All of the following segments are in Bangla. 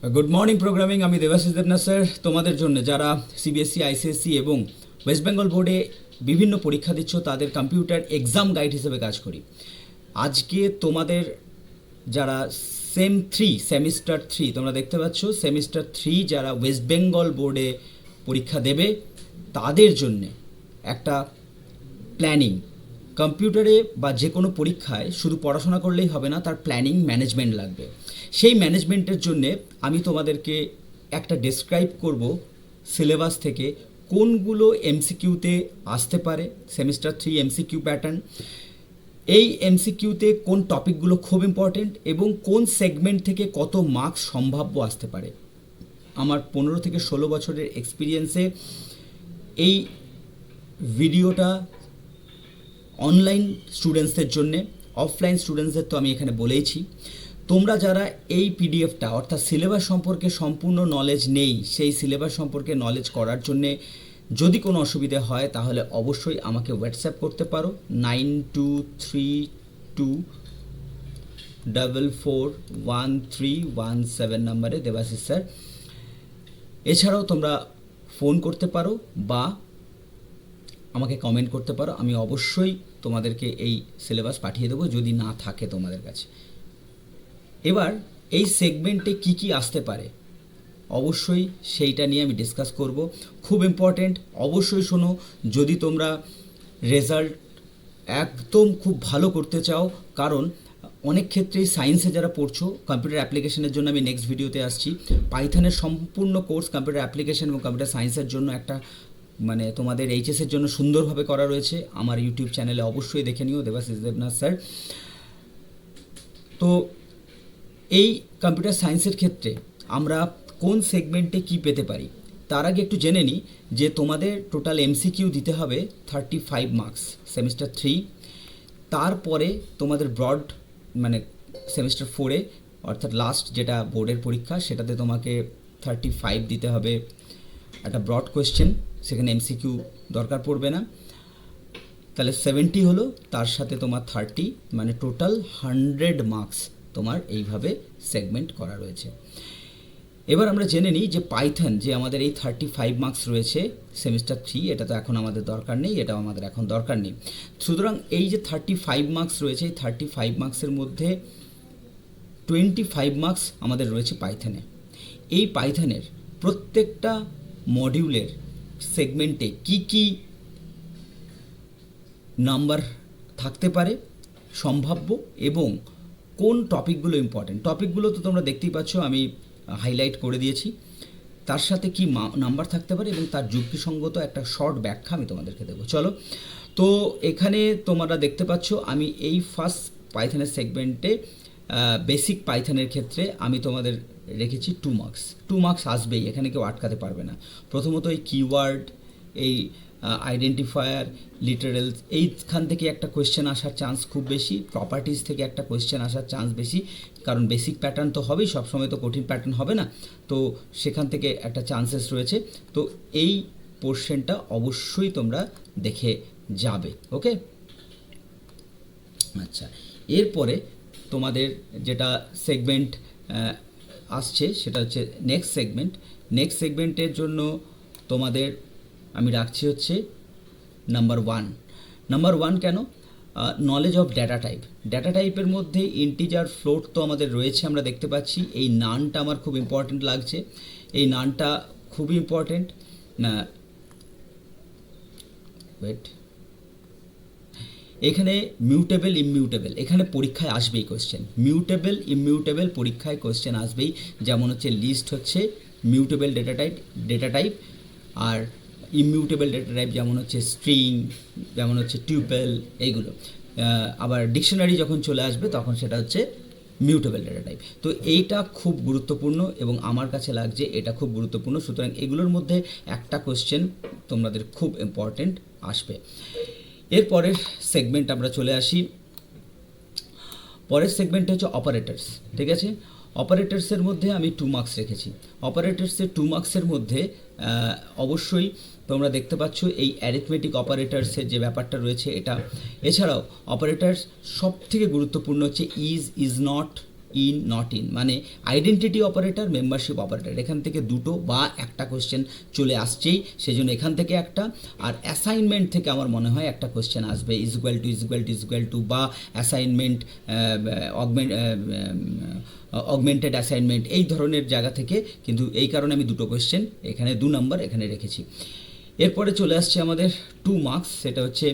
গুড মর্নিং প্রোগ্রামিং, আমি দেবাশিস দেবনাথ স্যার তোমাদের জন্য যারা সিবিএসসি, আইসিএসসি এবং ওয়েস্ট বেঙ্গল বোর্ডে বিভিন্ন পরীক্ষা দিচ্ছ তাদের কম্পিউটার এক্সাম গাইড হিসেবে কাজ করি। আজকে তোমাদের যারা সেমিস্টার থ্রি তোমরা দেখতে পাচ্ছ, সেমিস্টার থ্রি যারা ওয়েস্ট বেঙ্গল বোর্ডে পরীক্ষা দেবে তাদের জন্যে একটা প্ল্যানিং, কম্পিউটারে বা যে কোনো পরীক্ষায় শুধু পড়াশোনা করলেই হবে না, তার প্ল্যানিং ম্যানেজমেন্ট লাগবে। সেই ম্যানেজমেন্টের জন্যে আমি তোমাদেরকে একটা ডেসক্রাইব করব সিলেবাস থেকে কোনগুলো এমসিকিউতে আসতে পারে, সেমিস্টার থ্রি এমসিকিউ প্যাটার্ন। এই এমসিকিউতে কোন টপিকগুলো খুব ইম্পর্টেন্ট এবং কোন সেগমেন্ট থেকে কত মার্কস সম্ভাব্য আসতে পারে। আমার 15 থেকে 16 বছরের এক্সপিরিয়েন্সে এই ভিডিওটা অনলাইন স্টুডেন্টসদের জন্যে, অফলাইন স্টুডেন্টসদের তো আমি এখানে বলেইছি। তোমরা যারা এই পিডিএফটা অর্থাৎ সিলেবাস সম্পর্কে সম্পূর্ণ নলেজ নেই, সেই সিলেবাস সম্পর্কে নলেজ করার জন্যে যদি কোনো অসুবিধে হয় তাহলে অবশ্যই আমাকে হোয়াটসঅ্যাপ করতে পারো 9232441317 নাম্বারে, দেবাশিস স্যার। এছাড়াও তোমরা ফোন করতে পারো বা আমাকে কমেন্ট করতে পারো, আমি অবশ্যই তোমাদেরকে এই সিলেবাস পাঠিয়ে দেবো যদি না থাকে তোমাদের কাছে। এবার এই সেগমেন্টে কি কি আসতে পারে অবশ্যই সেইটা নিয়ে আমি ডিসকাস করব। খুব ইম্পর্টেন্ট, অবশ্যই শোনো। যদি তোমরা রেজাল্ট একদম খুব ভালো করতে চাও, কারণ অনেক ক্ষেত্রেই সায়েন্সে যারা পড়ছো, কম্পিউটার অ্যাপ্লিকেশনের জন্য আমি নেক্সট ভিডিওতে আসছি, পাইথনের সম্পূর্ণ কোর্স কম্পিউটার অ্যাপ্লিকেশন এবং কম্পিউটার সায়েন্সের জন্য একটা তোমাদের এইচএসের জন্য সুন্দরভাবে করা রয়েছে। আমার ইউটিউব চ্যানেলে অবশ্যই দেখে নিও, দেবাশিস দেবনাথ স্যার। তো এই কম্পিউটার সায়েন্সের ক্ষেত্রে আমরা কোন সেগমেন্টে কি পেতে পারি তার আগে একটু জেনে নিই যে তোমাদের টোটাল এমসিকিউ দিতে হবে 35 মার্কস সেমিস্টার থ্রি। তারপরে তোমাদের ব্রড সেমিস্টার ফোরে অর্থাৎ লাস্ট যেটা বোর্ডের পরীক্ষা, সেটাতে তোমাকে 35 দিতে হবে একটা ব্রড কোয়েশ্চেন, সেখানে এমসিকিউ দরকার পড়বে না। তাহলে 70 হলো, তার সাথে তোমার 30, টোটাল 100 মার্কস তোমার এইভাবে সেগমেন্ট করা রয়েছে। এবার আমরা জেনে নিই যে পাইথন যে আমাদের এই 35 মার্কস রয়েছে সেমিস্টার থ্রি, এটা তো এখন আমাদের দরকার নেই, এটাও আমাদের এখন দরকার নেই। সুতরাং এই যে 35 মার্কস রয়েছে, এই 35 মার্কসের মধ্যে 25 মার্কস আমাদের রয়েছে পাইথনে। এই পাইথনের প্রত্যেকটা মডিউলের সেগমেন্টে কি কি নাম্বার থাকতে পারে সম্ভাব্য এবং কোন টপিকগুলো ইম্পর্টেন্ট, টপিকগুলো তো তোমরা দেখতেই পাচ্ছ, আমি হাইলাইট করে দিয়েছি। তার সাথে কি নাম্বার থাকতে পারে এবং তার যুক্তিসঙ্গত একটা শর্ট ব্যাখ্যা আমি তোমাদেরকে দেবো। চলো, তো এখানে তোমরা দেখতে পাচ্ছ আমি এই ফার্স্ট পাইথনের সেগমেন্টে বেসিক পাইথনের ক্ষেত্রে আমি তোমাদের রেখেছি 2 মার্কস আসবেই, এখানে কেউ আটকাতে পারবে না। প্রথমত এই কিওয়ার্ড, এই আইডেন্টিফায়ার, লিটারেলস, এইখান থেকে একটা কোয়েশ্চেন আসার চান্স খুব বেশি। প্রপার্টিজ থেকে একটা কোয়েশ্চেন আসার চান্স বেশি, কারণ বেসিক প্যাটার্ন তো হবেই, সবসময় তো কঠিন প্যাটার্ন হবে না, তো সেখান থেকে একটা চান্সেস রয়েছে। তো এই পোর্শনটা অবশ্যই তোমরা দেখে যাবে। ওকে, আচ্ছা, এরপরে তোমাদের যেটা সেগমেন্ট আসছে সেটা হচ্ছে নেক্সট সেগমেন্টের জন্য তোমাদের আমি রাখছি হচ্ছে নাম্বার ওয়ান। কেন? নলেজ অফ ডেটা টাইপের মধ্যে ইন্টিজার, ফ্লোট তো আমাদের রয়েছে, আমরা দেখতে পাচ্ছি। এই নানটা আমার খুব ইম্পর্টেন্ট লাগছে, এই নানটা খুবই ইম্পর্টেন্ট। এখানে মিউটেবল ইমিউটেবল, এখানে পরীক্ষায় আসবেই কোয়েশ্চেন। মিউটেবল ইমিউটেবল পরীক্ষায় কোয়েশ্চেন আসবেই, যেমন হচ্ছে লিস্ট হচ্ছে মিউটেবল ডেটা টাইপ, আর ইমিউটেবল ডেটা টাইপ যেমন হচ্ছে স্ট্রিং, যেমন হচ্ছে টিউপেল, এইগুলো। আবার ডিকশনারি যখন চলে আসবে তখন সেটা হচ্ছে মিউটেবল ডেটা টাইপ। তো এইটা খুব গুরুত্বপূর্ণ এবং আমার কাছে লাগছে এটা খুব গুরুত্বপূর্ণ। সুতরাং এগুলোর মধ্যে একটা কোয়েশ্চেন তোমাদের খুব ইম্পর্টেন্ট আসবে। এরপরের সেগমেন্ট আমরা চলে আসি, পরের সেগমেন্ট হচ্ছে অপারেটরস। ঠিক আছে, অপারেটরসের মধ্যে আমি 2 মার্কস রেখেছি। অপারেটরসের 2 মার্কসের মধ্যে অবশ্যই তোমরা দেখতে পাচ্ছ এই অ্যারিথমেটিক অপারেটরসের যে ব্যাপারটা রয়েছে এটা। এছাড়াও অপারেটরস সব থেকে গুরুত্বপূর্ণ হচ্ছে is not, in, not in, মানে আইডেন্টিটি অপারেটর, মেম্বারশিপ অপারেটর, এখান থেকে দুটো বা একটা কোশ্চেন চলে আসছেই, সেই জন্য এখান থেকে একটা। আর অ্যাসাইনমেন্ট থেকে আমার মনে হয় একটা কোশ্চেন আসবে, ইজ ইকুয়াল টু বা অ্যাসাইনমেন্ট, অগমেন্টেড অ্যাসাইনমেন্ট, এই ধরনের জায়গা থেকে, কিন্তু এই কারণে আমি দুটো কোশ্চেন এখানে 2 নম্বর এখানে রেখেছি। এরপরে চলে আসছে আমাদের 2 মার্কস, সেটা হচ্ছে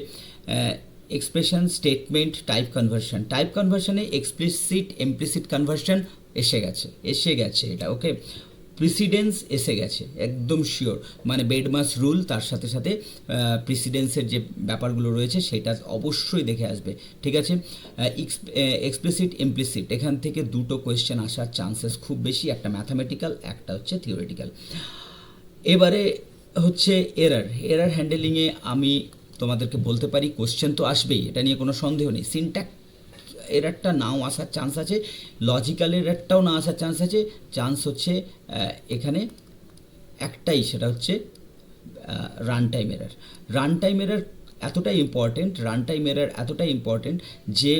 expression, statement, type conversion. Type কনভার্সনে এক্সপ্লিসিট, ইমপ্লিসিট কনভার্সন এসে গেছে এটা, ওকে। প্রিসিডেন্স এসে গেছে একদম শিওর, মানে বেডমাস রুল, তার সাথে সাথে প্রিসিডেন্সের যে ব্যাপারগুলো রয়েছে সেটা অবশ্যই দেখে আসবে, ঠিক আছে। এক্সপ্লিসিট, ইমপ্লিসিট, এখান থেকে দুটো কোয়েশ্চেন আসার চান্সেস খুব বেশি, একটা ম্যাথামেটিক্যাল, একটা হচ্ছে থিওরিটিক্যাল। এবারে হচ্ছে এরার হ্যান্ডেলিংয়ে আমি তোমাদেরকে বলতে পারি কোশ্চেন তো আসবেই, এটা নিয়ে কোনো সন্দেহ নেই। সিনট্যাক্স এরারটা নাও আসার চান্স আছে, লজিক্যাল এরারটাও না আসার চান্স হচ্ছে এখানে একটাই, সেটা হচ্ছে রান টাইম এরার এতটাই ইম্পর্টেন্ট যে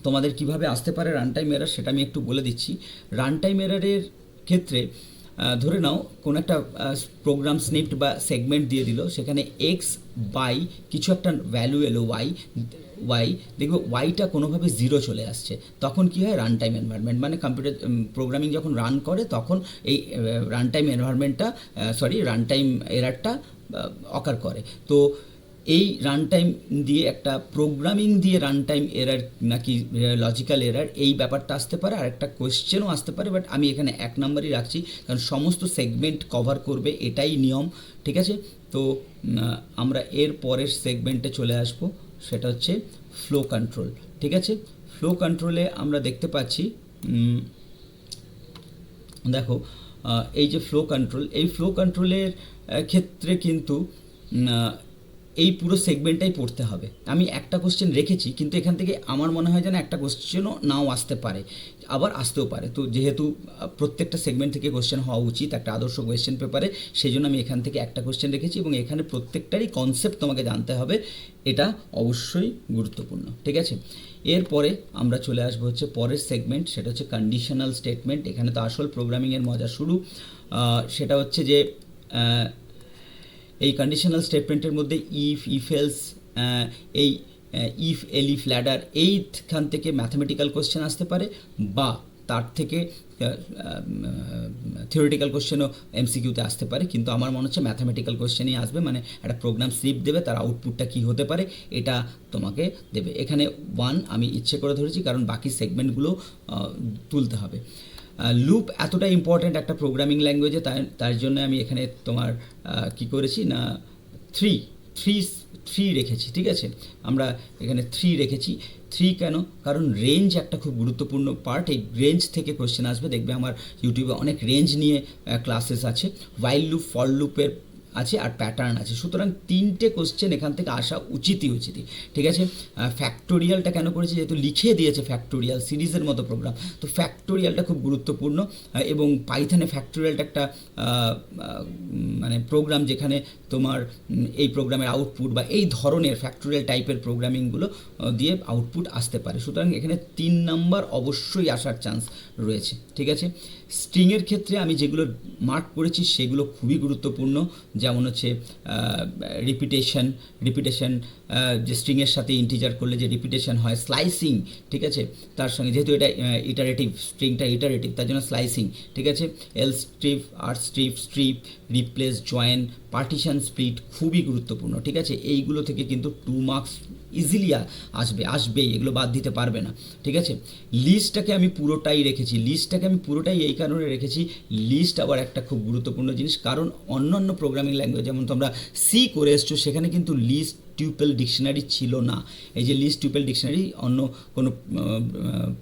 তোমাদের কিভাবে আসতে পারে রান টাইম এরার সেটা আমি একটু বলে দিচ্ছি। রান টাইম এরারের ক্ষেত্রে ধরে নাও কোনো একটা প্রোগ্রাম স্নিপ্ট বা সেগমেন্ট দিয়ে দিল, সেখানে এক্স বাই কিছু একটা ভ্যালু এলো ওয়াই, দেখবে ওয়াইটা কোনোভাবে 0 চলে আসছে, তখন কি হয়, রান টাইম এনভায়রনমেন্ট, মানে কম্পিউটার প্রোগ্রামিং যখন রান করে তখন এই রান টাইম এরারটা অকার করে। তো এই রান টাইম দিয়ে একটা প্রোগ্রামিং দিয়ে রান টাইম এরার নাকি লজিক্যাল এরার, এই ব্যাপারটা আসতে পারে, আর একটা কোয়েশ্চেনও আসতে পারে, বাট আমি এখানে 1 নম্বরই রাখছি, কারণ সমস্ত সেগমেন্ট কভার করবে, এটাই নিয়ম, ঠিক আছে। তো আমরা এর পরের সেগমেন্টে চলে আসব, সেটা হচ্ছে ফ্লো কন্ট্রোল, ঠিক আছে। ফ্লো কন্ট্রোলে আমরা দেখতে পাচ্ছি, দেখো এই যে ফ্লো কন্ট্রোলের ক্ষেত্রে কিন্তু এই পুরো সেগমেন্টটাই পড়তে হবে। আমি একটা কোশ্চেন রেখেছি, কিন্তু এখান থেকে আমার মনে হয় যেন একটা কোশ্চেনও নাও আসতে পারে, আবার আসতেও পারে। তো যেহেতু প্রত্যেকটা সেগমেন্ট থেকে কোশ্চেন হওয়া উচিত একটা আদর্শ কোয়েশ্চেন পেপারে, সেই জন্য আমি এখান থেকে একটা কোশ্চেন রেখেছি, এবং এখানে প্রত্যেকটারই কনসেপ্ট তোমাকে জানতে হবে, এটা অবশ্যই গুরুত্বপূর্ণ, ঠিক আছে। এরপরে আমরা চলে আসবো হচ্ছে পরের সেগমেন্ট, সেটা হচ্ছে কন্ডিশনাল স্টেটমেন্ট। এখানে তো আসল প্রোগ্রামিংয়ের মজা শুরু। সেটা হচ্ছে যে এই কন্ডিশনাল স্টেটমেন্টের মধ্যে ইফ এলস, এই ইফ এলিফ ল্যাডার, এইখান থেকে ম্যাথামেটিক্যাল কোশ্চেন আসতে পারে, বা তার থেকে থিওরিটিক্যাল কোশ্চেনও এমসিকিউতে আসতে পারে, কিন্তু আমার মনে হচ্ছে ম্যাথামেটিক্যাল কোশ্চেনই আসবে, মানে একটা প্রোগ্রাম স্লিপ দেবে, তার আউটপুটটা কী হতে পারে এটা তোমাকে দেবে। এখানে 1 আমি ইচ্ছে করে ধরেছি, কারণ বাকি সেগমেন্টগুলো তুলতে হবে। লুপ এতটা ইম্পর্ট্যান্ট একটা প্রোগ্রামিং ল্যাঙ্গুয়েজে, তার জন্য আমি এখানে তোমার কি করেছি না, থ্রি রেখেছি, ঠিক আছে। আমরা এখানে 3 রেখেছি। 3 কেন? কারণ রেঞ্জ একটা খুব গুরুত্বপূর্ণ পার্ট, এই রেঞ্জ থেকে কোশ্চেন আসবে, দেখবে আমার ইউটিউবে অনেক রেঞ্জ নিয়ে ক্লাসেস আছে, হোয়াইল লুপ, ফর লুপের আছে, আর প্যাটার্ন আছে, সুতরাং 3টে কোশ্চেন এখান থেকে আসা উচিতই, ঠিক আছে। ফ্যাক্টোরিয়ালটা কেন করেছি, যেহেতু লিখে দিয়েছে ফ্যাক্টোরিয়াল সিরিজের মতো প্রোগ্রাম, তো ফ্যাক্টোরিয়ালটা খুব গুরুত্বপূর্ণ, এবং পাইথনে ফ্যাক্টোরিয়ালটা একটা মানে প্রোগ্রাম যেখানে তোমার এই প্রোগ্রামের আউটপুট বা এই ধরনের ফ্যাক্টোরিয়াল টাইপের প্রোগ্রামিংগুলো দিয়ে আউটপুট আসতে পারে, সুতরাং এখানে 3 নম্বর অবশ্যই আসার চান্স রয়েছে, ঠিক আছে। স্ট্রিংয়ের ক্ষেত্রে আমি যেগুলো মার্ক করেছি সেগুলো খুবই গুরুত্বপূর্ণ, যেমন হচ্ছে রিপিটেশন, যে স্ট্রিংয়ের সাথে ইন্টিজার করলে যে রিপিটেশন হয়, স্লাইসিং, ঠিক আছে, তার সঙ্গে যেহেতু এটা ইটারেটিভ, স্ট্রিংটা ইটারেটিভ, তার জন্য স্লাইসিং, ঠিক আছে। L strip, R strip, replace, join, partition, split খুবই গুরুত্বপূর্ণ, ঠিক আছে। এইগুলো থেকে কিন্তু 2 মার্কস ইজিলি আসবেই, এগুলো বাদ দিতে পারবে না, ঠিক আছে। লিস্টটাকে আমি পুরোটাই এই কারণে রেখেছি, লিস্ট আবার একটা খুব গুরুত্বপূর্ণ জিনিস, কারণ অন্যান্য প্রোগ্রামিং ল্যাঙ্গুয়েজ যেমন তোমরা সি করে এসছো, সেখানে কিন্তু লিস্ট টিউপেল ডিকশনারি ছিল না। এই যে লিস্ট টিউপেল ডিকশনারি অন্য কোনো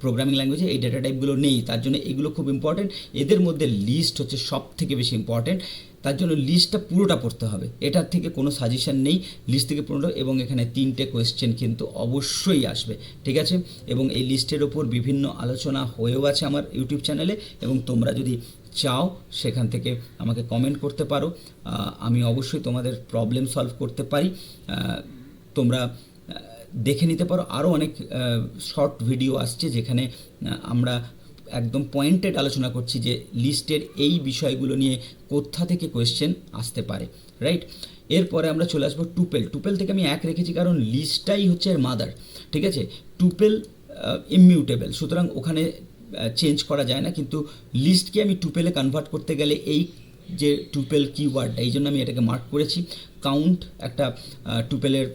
প্রোগ্রামিং ল্যাঙ্গুয়েজে এই ডেটা টাইপগুলো নেই, তার জন্য এগুলো খুব ইম্পর্টেন্ট। এদের মধ্যে লিস্ট হচ্ছে সব থেকে বেশি ইম্পর্টেন্ট, তার জন্য লিস্টটা পুরোটা পড়তে হবে, এটার থেকে কোনো সাজেশন নেই, লিস্ট থেকে পুরোটা। এবং এখানে 3টে কোয়েশ্চেন কিন্তু অবশ্যই আসবে, ঠিক আছে। এবং এই লিস্টের ওপর বিভিন্ন আলোচনা হয়েও আছে আমার ইউটিউব চ্যানেলে, এবং তোমরা যদি চাও সেখান থেকে আমাকে কমেন্ট করতে পারো, আমি অবশ্যই তোমাদের প্রবলেম সলভ করতে পারি। তোমরা দেখে নিতে পারো। আরও অনেক শর্ট ভিডিও আসছে যেখানে আমরা একদম পয়েন্টেড আলোচনা করছি যে লিস্টের এই বিষয়গুলো নিয়ে কোথা থেকে কোয়েশ্চেন আসতে পারে, রাইট। এরপরে আমরা চলে আসবো টুপেল। টুপেল থেকে আমি 1 রেখেছি কারণ লিস্টটাই হচ্ছে এর মাদার, ঠিক আছে। টুপেল ইমিউটেবল, সুতরাং ওখানে চেঞ্জ করা যায় না, কিন্তু লিস্টকে আমি টুপেলে কনভার্ট করতে গেলে এই যে টুপেল কিওয়ার্ডটা, এই জন্য আমি এটাকে মার্ক করেছি। কাউন্ট একটা টুপেলের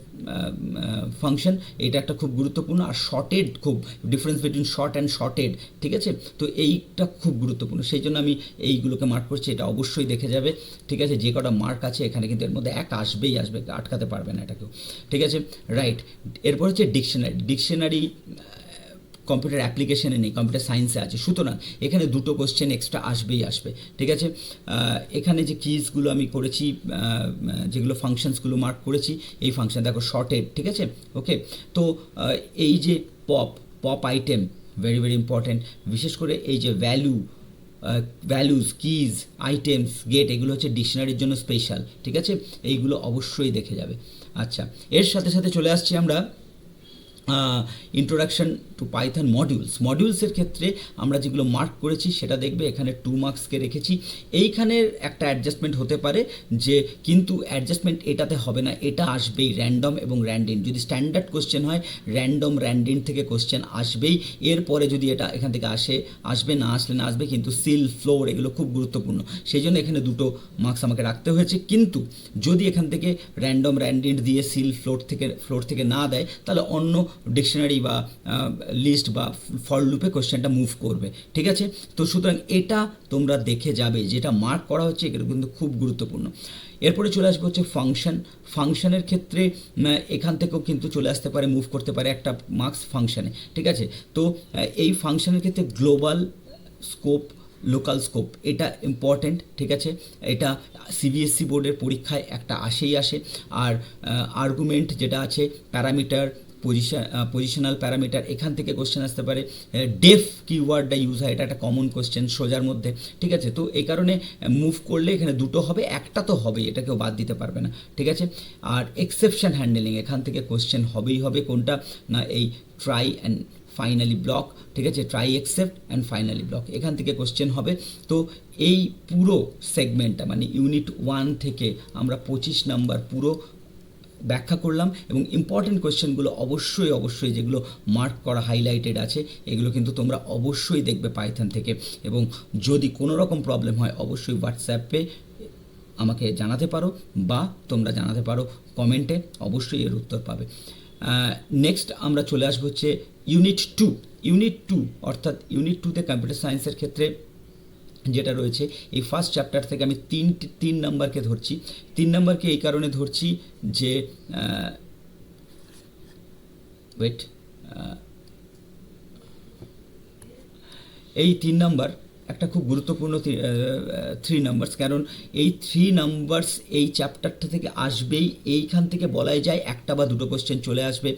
ফাংশন, এটা একটা খুব গুরুত্বপূর্ণ। আর শর্টেড, খুব difference between short and shorted, ঠিক আছে। তো এইটা খুব গুরুত্বপূর্ণ, সেই জন্য আমি এইগুলোকে মার্ক করছি। এটা অবশ্যই দেখে যাবে, ঠিক আছে। যে কটা মার্ক আছে এখানে কিন্তু এর মধ্যে এক আসবেই আসবে, আটকাতে পারবে না এটাকেও, ঠিক আছে, রাইট। এরপর হচ্ছে ডিকশনারি। ডিকশনারি কম্পিউটার অ্যাপ্লিকেশনে নেই, কম্পিউটার সায়েন্সে আছে, সুতরাং এখানে দুটো কোশ্চেন এক্সট্রা আসবেই আসবে, ঠিক আছে। এখানে যে কিজগুলো আমি করেছি, যেগুলো ফাংশনসগুলো মার্ক করেছি, এই ফাংশন দেখো শর্টেড, ঠিক আছে, ওকে। তো এই যে pop item very very important, বিশেষ করে এই যে ভ্যালুজ, কিজ, আইটেমস, গেট, এগুলো হচ্ছে ডিকশনারির জন্য স্পেশাল, ঠিক আছে। এইগুলো অবশ্যই দেখে যাবে। আচ্ছা, এর সাথে সাথে চলে আসছি আমরা ইন্ট্রোডাকশন টু পাইথন মডিউলসের ক্ষেত্রে আমরা যেগুলো মার্ক করেছি সেটা দেখবে। এখানে 2 মার্কসকে রেখেছি। এইখানের একটা অ্যাডজাস্টমেন্ট হতে পারে, যে কিন্তু অ্যাডজাস্টমেন্ট এটাতে হবে না, এটা আসবেই র্যান্ডম এবং র্যান্ডিন। যদি স্ট্যান্ডার্ড কোশ্চেন হয় র্যান্ডম র্যান্ডিন থেকে কোশ্চেন আসবেই। এরপরে যদি এটা এখান থেকে আসবে, না আসলে না আসবে, কিন্তু সিল, ফ্লোর এগুলো খুব গুরুত্বপূর্ণ, সেই জন্য এখানে 2 মার্কস আমাকে রাখতে হয়েছে। কিন্তু যদি এখান থেকে র্যান্ডম র্যান্ডিন দিয়ে সিল, ফ্লোর থেকে না দেয়, তাহলে অন্য ডিকশনারি বা লিস্ট বা ফর লুপে কোশ্চেনটা মুভ করবে, ঠিক আছে। তো সুতরাং এটা তোমরা দেখে যাবে, যেটা মার্ক করা হচ্ছে এগুলো কিন্তু খুব গুরুত্বপূর্ণ। এরপরে চলে আসবে হচ্ছে ফাংশনের ক্ষেত্রে এখান থেকেও কিন্তু চলে আসতে পারে, মুভ করতে পারে একটা মার্কস ফাংশনে, ঠিক আছে। তো এই ফাংশনের ক্ষেত্রে গ্লোবাল স্কোপ, লোকাল স্কোপ, এটা ইম্পর্টেন্ট, ঠিক আছে। এটা সিবিএসসি বোর্ডের পরীক্ষায় একটা আসে। আর আর্গুমেন্ট যেটা আছে, প্যারামিটার, পজিশনাল প্যারামিটার, এখান থেকে কোশ্চেন আসতে পারে। ডেফ কিওয়ার্ডটা ইউজ হয়, এটা একটা কমন কোশ্চেন সোজার মধ্যে, ঠিক আছে। তো এই কারণে মুভ করলে এখানে 2 হবে, একটা তো হবেই, এটা কেউ বাদ দিতে পারবে না, ঠিক আছে। আর এক্সেপশন হ্যান্ডেলিং, এখান থেকে কোশ্চেন হবেই হবে। কোনটা না, এই ট্রাই অ্যান্ড ফাইনালি ব্লক, ঠিক আছে, try except and finally block, এখান থেকে কোশ্চেন হবে। তো এই পুরো সেগমেন্টটা মানে ইউনিট 1 থেকে আমরা 25 নাম্বার পুরো ব্যাখ্যা করলাম। এবং ইম্পর্টেন্ট কোয়েশ্চেনগুলো অবশ্যই যেগুলো মার্ক করা হাইলাইটেড আছে, এগুলো কিন্তু তোমরা অবশ্যই দেখবে পাইথন থেকে। এবং যদি কোনো রকম প্রবলেম হয় অবশ্যই হোয়াটসঅ্যাপে আমাকে জানাতে পারো, বা তোমরা জানাতে পারো কমেন্টে, অবশ্যই এর উত্তর পাবে। নেক্সট আমরা চলে আসবো হচ্ছে ইউনিট টু, অর্থাৎ ইউনিট 2তে কম্পিউটার সায়েন্সের ক্ষেত্রে যেটা রয়েছে, এই ফার্স্ট চ্যাপ্টার থেকে আমি 3 নাম্বারকে ধরছি। 3 নাম্বারকে এই কারণে ধরছি যে এই 3 নাম্বার একটা খুব গুরুত্বপূর্ণ 3 নাম্বারস, কারণ এই 3 নাম্বারস এই চ্যাপ্টারটা থেকে আসবেই। এইখান থেকে বলাই যায় একটা বা দুটো কোশ্চেন চলে আসবে।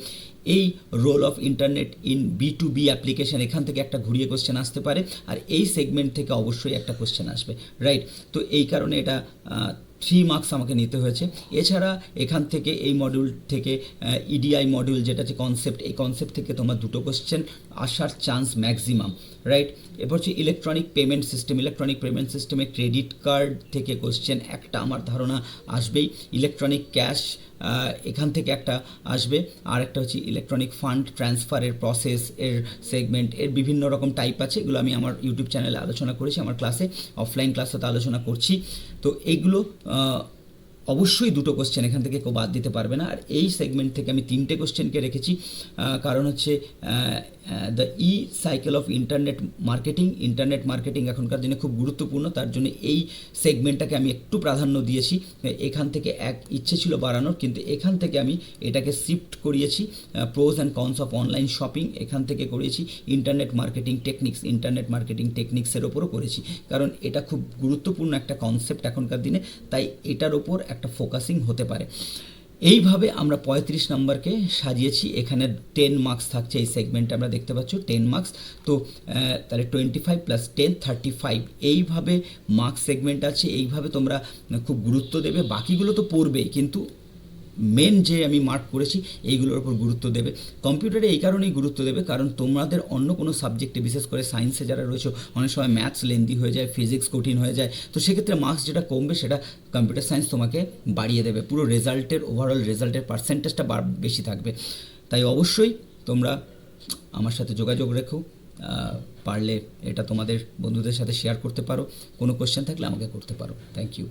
এই role of internet in B2B application, এখান থেকে একটা ঘুরিয়ে কোশ্চেন আসতে পারে। আর এই সেগমেন্ট থেকে অবশ্যই একটা কোশ্চেন আসবে, রাইট। তো এই কারণে এটা 3 মার্কস আমাকে নিতে হয়েছে। এছাড়া এখান থেকে এই মডিউল থেকে ইডিআই মডিউল যেটা আছে কনসেপ্ট, এই কনসেপ্ট থেকে তোমার 2 কোশ্চেন আসার চান্স ম্যাক্সিমাম, রাইট। এরপর হচ্ছে ইলেকট্রনিক পেমেন্ট সিস্টেমে ক্রেডিট কার্ড থেকে কোশ্চেন একটা আমার ধারণা আসবেই। ইলেকট্রনিক ক্যাশ, এখান থেকে একটা আসবে। আর একটা হচ্ছে ইলেকট্রনিক ফান্ড ট্রান্সফারের প্রসেস, এর সেগমেন্ট, এর বিভিন্ন রকম টাইপ আছে, এগুলো আমি আমার ইউটিউব চ্যানেলে আলোচনা করেছি, আমার ক্লাসে, অফলাইন ক্লাসে আলোচনা করছি। তো এইগুলো অবশ্যই 2 কোশ্চেন এখান থেকে কেউ বাদ দিতে পারবে না। আর এই সেগমেন্ট থেকে আমি 3টে কোশ্চেনকে রেখেছি, কারণ হচ্ছে the cycle of internet marketing এখনকার দিনে খুব গুরুত্বপূর্ণ, তার জন্য এই সেগমেন্টটাকে আমি একটু প্রাধান্য দিয়েছি। এখান থেকে ইচ্ছে ছিল বাড়ানোর, কিন্তু এখান থেকে আমি এটাকে শিফট করিয়েছি। Pros and cons of online shopping এখান থেকে করেছি। ইন্টারনেট মার্কেটিং টেকনিক্সের ওপরও করেছি, কারণ এটা খুব গুরুত্বপূর্ণ একটা কনসেপ্ট এখনকার দিনে, তাই এটার ওপর একটা ফোকাসিং হতে পারে। এইভাবে আমরা 35 নম্বরকে সাজিয়েছি। এখানে 10 মার্কস থাকছে এই সেগমেন্টে, আমরা দেখতে পাচ্ছ 10 মার্কস। তো তাহলে 25 + 10 35, এইভাবে মার্কস সেগমেন্ট আছে। এইভাবে তোমরা খুব গুরুত্ব দেবে, বাকিগুলো তো পড়বেই, কিন্তু মেন যে আমি মার্ক করেছি এইগুলোর উপর গুরুত্ব দেবে। কম্পিউটারে এই কারণেই গুরুত্ব দেবে কারণ তোমাদের অন্য কোনো সাবজেক্টে, বিশেষ করে সায়েন্সে যারা রয়েছে, অনেক সময় ম্যাথস লেন্দি হয়ে যায়, ফিজিক্স কঠিন হয়ে যায়, তো সেক্ষেত্রে মার্কস যেটা কমবে সেটা কম্পিউটার সায়েন্স তোমাকে বাড়িয়ে দেবে, পুরো রেজাল্টের ওভারঅল রেজাল্টের পার্সেন্টেজটা বেশি থাকবে। তাই অবশ্যই তোমরা আমার সাথে যোগাযোগ রেখো, পারলে এটা তোমাদের বন্ধুদের সাথে শেয়ার করতে পারো, কোনো কোশ্চেন থাকলে আমাকে করতে পারো। Thank you.